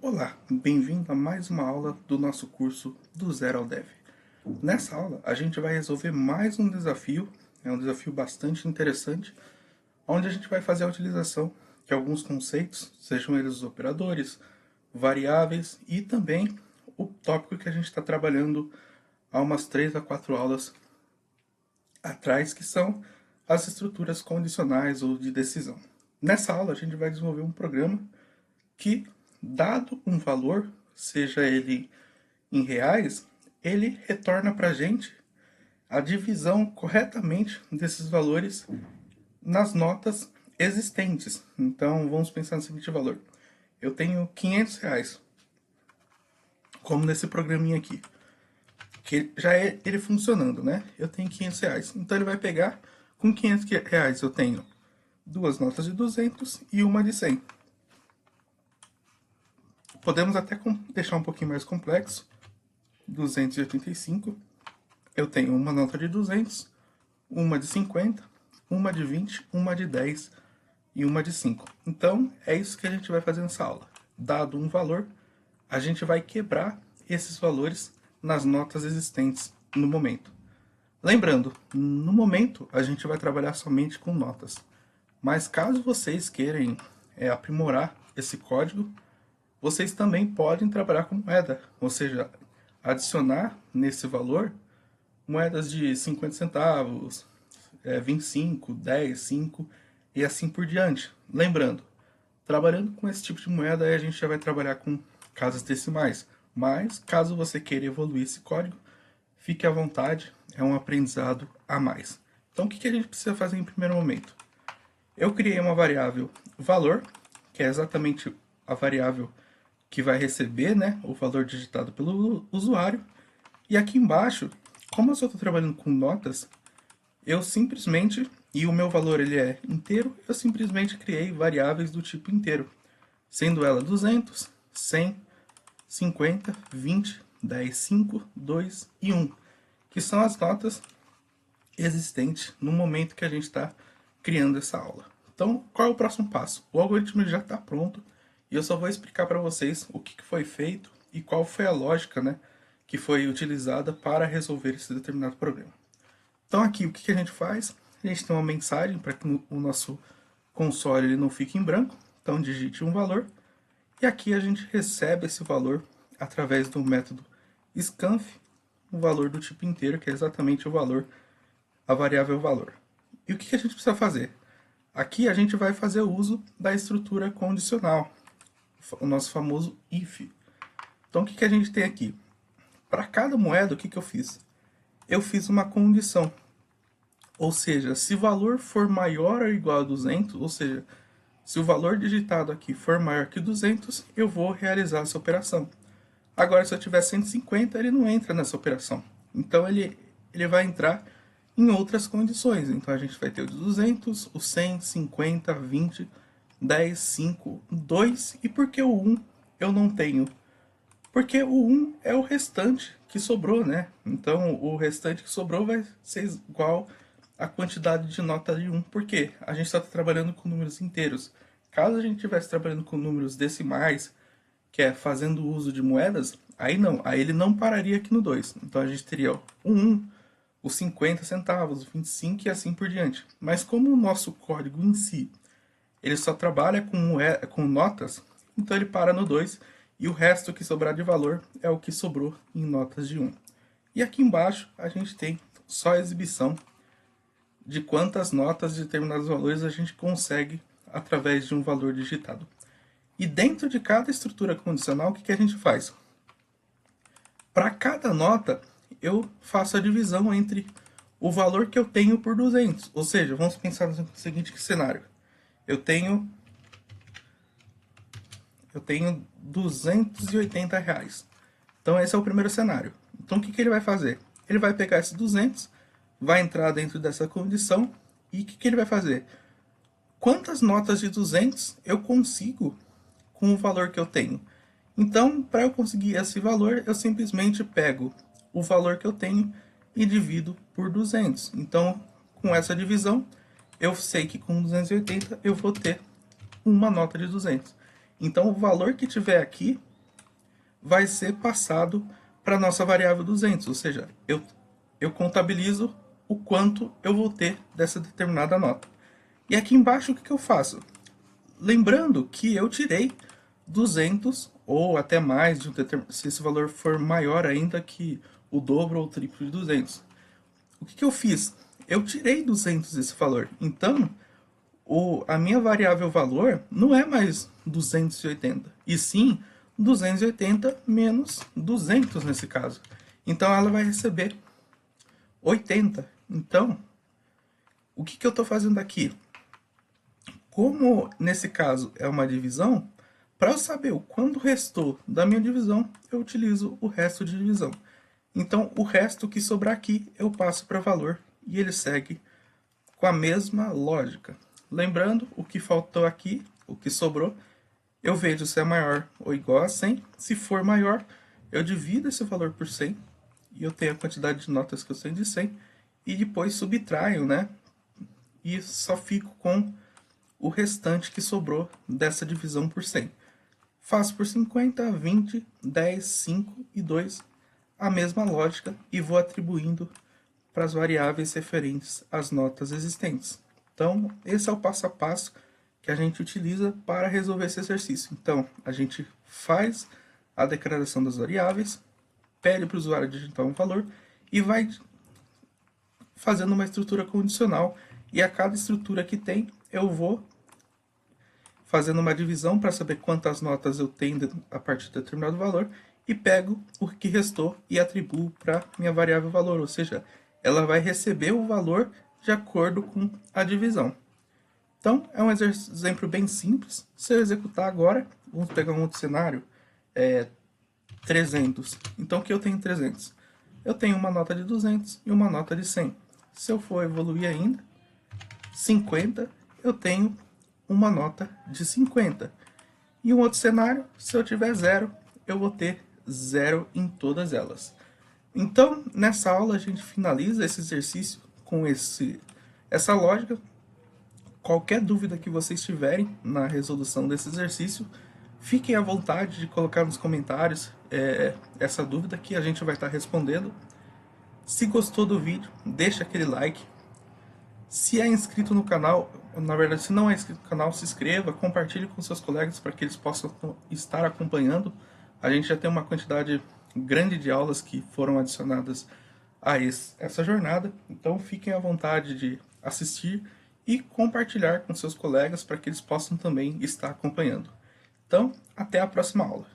Olá, bem-vindo a mais uma aula do nosso curso do Zero ao Dev. Nessa aula, a gente vai resolver mais um desafio, é um desafio bastante interessante, onde a gente vai fazer a utilização de alguns conceitos, sejam eles os operadores, variáveis e também o tópico que a gente está trabalhando há umas 3 a 4 aulas atrás, que são as estruturas condicionais ou de decisão. Nessa aula, a gente vai desenvolver um programa que, dado um valor, seja ele em reais, ele retorna para a gente a divisão corretamente desses valores nas notas existentes. Então, vamos pensar no seguinte valor. Eu tenho 500 reais, como nesse programinha aqui, que já é ele funcionando, né? Eu tenho 500 reais. Então, ele vai pegar, com 500 reais eu tenho duas notas de 200 e uma de 100. Podemos até deixar um pouquinho mais complexo. 285. Eu tenho uma nota de 200, uma de 50, uma de 20, uma de 10 e uma de 5. Então, é isso que a gente vai fazer nessa aula. Dado um valor, a gente vai quebrar esses valores nas notas existentes no momento. Lembrando, no momento a gente vai trabalhar somente com notas. Mas caso vocês queiram aprimorar esse código, vocês também podem trabalhar com moeda, ou seja, adicionar nesse valor moedas de 50 centavos, 25, 10, 5 e assim por diante. Lembrando, trabalhando com esse tipo de moeda, a gente já vai trabalhar com casas decimais. Mas, caso você queira evoluir esse código, fique à vontade, é um aprendizado a mais. Então, o que a gente precisa fazer em primeiro momento? Eu criei uma variável valor, que é exatamente a variável que vai receber, né, o valor digitado pelo usuário. E aqui embaixo, como eu só estou trabalhando com notas, eu simplesmente, e o meu valor ele é inteiro, eu simplesmente criei variáveis do tipo inteiro, sendo ela 200, 100, 50, 20, 10, 5, 2 e 1, que são as notas existentes no momento que a gente está criando essa aula. Então, qual é o próximo passo? O algoritmo já está pronto e eu só vou explicar para vocês o que foi feito e qual foi a lógica, né, que foi utilizada para resolver esse determinado problema. Então aqui o que a gente faz? A gente tem uma mensagem para que o nosso console ele não fique em branco, então digite um valor e aqui a gente recebe esse valor através do método scanf, um valor do tipo inteiro, que é exatamente o valor, a variável valor. E o que a gente precisa fazer? Aqui a gente vai fazer uso da estrutura condicional, o nosso famoso if. Então o que a gente tem aqui? Para cada moeda, o que eu fiz? Eu fiz uma condição. Ou seja, se o valor for maior ou igual a 200, ou seja, se o valor digitado aqui for maior que 200, eu vou realizar essa operação. Agora, se eu tiver 150, ele não entra nessa operação. Então, ele vai entrar em outras condições. Então, a gente vai ter o de 200, o 100, 50, 20, 10, 5, 2. E por que o 1 eu não tenho? Porque o 1 é o restante que sobrou, né? Então, o restante que sobrou vai ser igual à quantidade de nota de 1. Por quê? A gente está trabalhando com números inteiros. Caso a gente estivesse trabalhando com números decimais, que é fazendo uso de moedas, aí não. Aí ele não pararia aqui no 2. Então, a gente teria o 1, os 50 centavos, o 25 e assim por diante. Mas como o nosso código em si, ele só trabalha com notas, então ele para no 2 e o resto que sobrar de valor é o que sobrou em notas de 1. E aqui embaixo a gente tem só a exibição de quantas notas de determinados valores a gente consegue através de um valor digitado. E dentro de cada estrutura condicional, o que a gente faz? Para cada nota, eu faço a divisão entre o valor que eu tenho por 200. Ou seja, vamos pensar no seguinte cenário. Eu tenho 280 reais. Então esse é o primeiro cenário. Então o que ele vai fazer? Ele vai pegar esses 200, vai entrar dentro dessa condição e o que ele vai fazer? Quantas notas de 200 eu consigo com o valor que eu tenho? Então, para eu conseguir esse valor, eu simplesmente pego o valor que eu tenho e divido por 200. Então, com essa divisão, eu sei que com 280 eu vou ter uma nota de 200. Então, o valor que tiver aqui vai ser passado para a nossa variável 200, ou seja, eu contabilizo o quanto eu vou ter dessa determinada nota. E aqui embaixo o que eu faço? Lembrando que eu tirei 200 ou até mais, se esse valor for maior ainda que o dobro ou o triplo de 200. O que eu fiz? Eu tirei 200 desse valor. Então, a minha variável valor não é mais 280, e sim 280 menos 200 nesse caso. Então, ela vai receber 80. Então, o que eu estou fazendo aqui? Como nesse caso é uma divisão, para eu saber o quanto restou da minha divisão, eu utilizo o resto de divisão. Então, o resto que sobrar aqui, eu passo para valor e ele segue com a mesma lógica. Lembrando, o que faltou aqui, o que sobrou, eu vejo se é maior ou igual a 100. Se for maior, eu divido esse valor por 100 e eu tenho a quantidade de notas que eu tenho de 100 e depois subtraio, né? E só fico com o restante que sobrou dessa divisão por 100. Faço por 50, 20, 10, 5 e 2 a mesma lógica e vou atribuindo para as variáveis referentes às notas existentes. Então, esse é o passo a passo que a gente utiliza para resolver esse exercício. Então, a gente faz a declaração das variáveis, pede para o usuário digitar um valor e vai fazendo uma estrutura condicional. E a cada estrutura que tem, eu vou fazendo uma divisão para saber quantas notas eu tenho a partir de determinado valor e pego o que restou e atribuo para minha variável valor, ou seja, ela vai receber o valor de acordo com a divisão. Então, é um exemplo bem simples. Se eu executar agora, vamos pegar um outro cenário, 300. Então, aqui eu tenho 300. Eu tenho uma nota de 200 e uma nota de 100. Se eu for evoluir ainda, 50, eu tenho uma nota de 50. E um outro cenário, se eu tiver 0, eu vou ter 0 em todas elas. Então, nessa aula a gente finaliza esse exercício com essa lógica. Qualquer dúvida que vocês tiverem na resolução desse exercício, fiquem à vontade de colocar nos comentários essa dúvida que a gente vai estar respondendo. Se gostou do vídeo, deixa aquele like. Se é inscrito no canal, na verdade, se não é inscrito no canal, se inscreva, compartilhe com seus colegas para que eles possam estar acompanhando. A gente já tem uma quantidade grande de aulas que foram adicionadas a essa jornada, então fiquem à vontade de assistir e compartilhar com seus colegas para que eles possam também estar acompanhando. Então, até a próxima aula.